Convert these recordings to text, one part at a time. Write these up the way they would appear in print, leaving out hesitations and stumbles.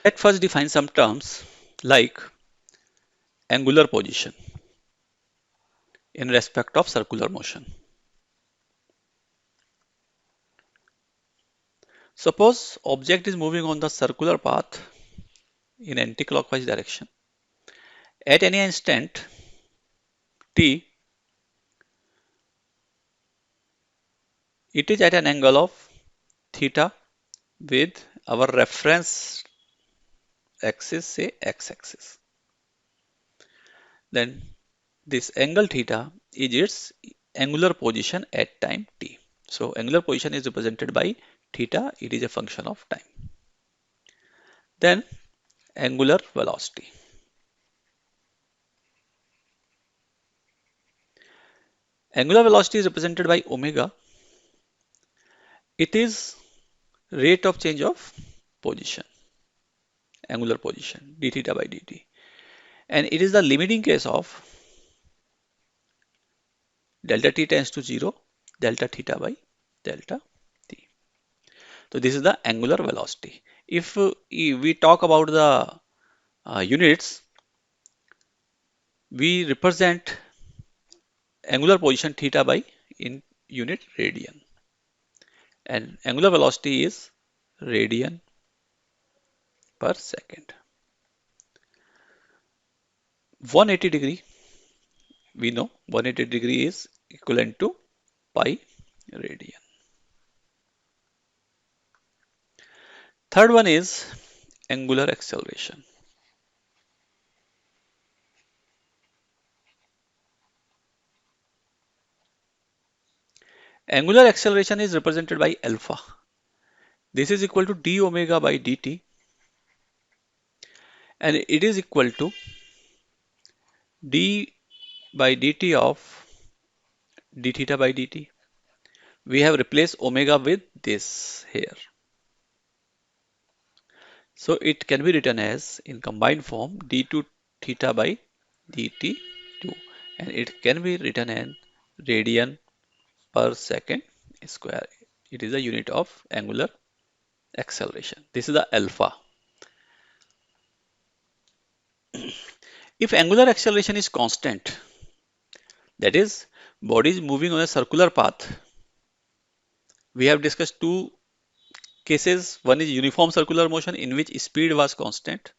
Let's first define some terms like angular position in respect of circular motion. Suppose object is moving on the circular path in anticlockwise direction. At any instant t, it is at an angle of theta with our reference axis, say x-axis. Then this angle theta is its angular position at time t. So angular position is represented by theta, it is a function of time. Then angular velocity. Angular velocity is represented by omega. It is rate of change of position, angular position, d theta by dt. And it is the limiting case of delta t tends to 0, delta theta by delta t. So this is the angular velocity. If we talk about the units, we represent angular position theta by in unit radian. And angular velocity is radian per second. 180 degree, we know 180 degree is equivalent to pi radian. Third one is angular acceleration. Angular acceleration is represented by alpha. This is equal to d omega by dt, and it is equal to d by dt of d theta by dt. We have replaced omega with this here. So it can be written as in combined form d2 theta by dt2, and it can be written in radian per second square. It is a unit of angular acceleration. This is the alpha. If angular acceleration is constant, that is, body is moving on a circular path, we have discussed two cases. One is uniform circular motion in which speed was constant,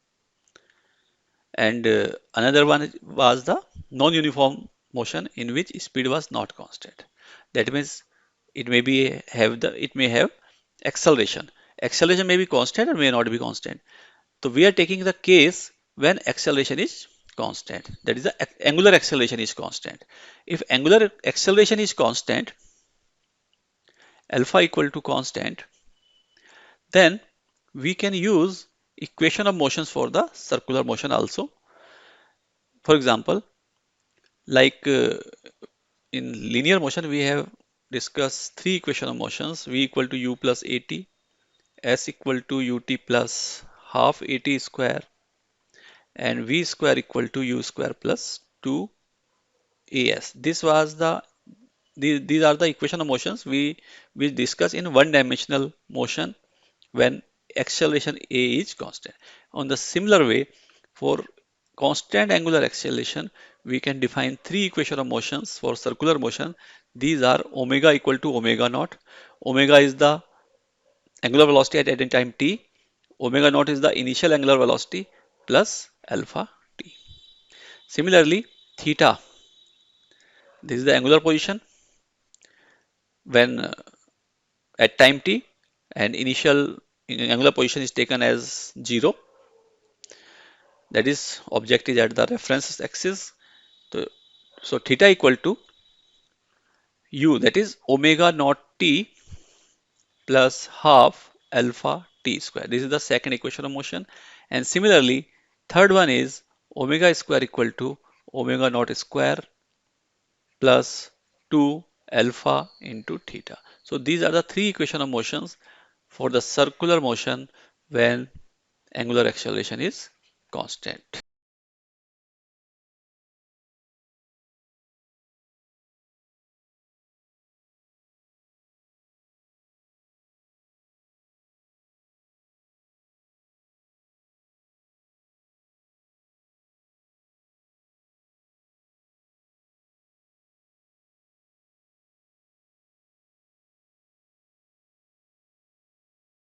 and another one was the non-uniform motion in which speed was not constant. That means it may have acceleration. Acceleration may be constant or may not be constant. So we are taking the case when acceleration is constant. That is the angular acceleration is constant. If angular acceleration is constant, alpha equal to constant, then we can use equation of motions for the circular motion also. For example, like in linear motion, we have discussed three equation of motions: v equal to u plus at, s equal to ut plus half at square, and v square equal to u square plus 2as. These are the equation of motions we discuss in one dimensional motion when acceleration a is constant. On the similar way, for constant angular acceleration, we can define three equation of motions for circular motion. These are omega equal to omega naught. Omega is the angular velocity at any time t. Omega naught is the initial angular velocity plus alpha t. Similarly, theta, this is the angular position when at time t, and initial angular position is taken as 0. That is, object is at the reference axis. So, so theta equal to u, that is omega naught t plus half alpha t square. This is the second equation of motion. And similarly, third one is omega square equal to omega naught square plus 2 alpha into theta. So these are the three equation of motions for the circular motion when angular acceleration is constant.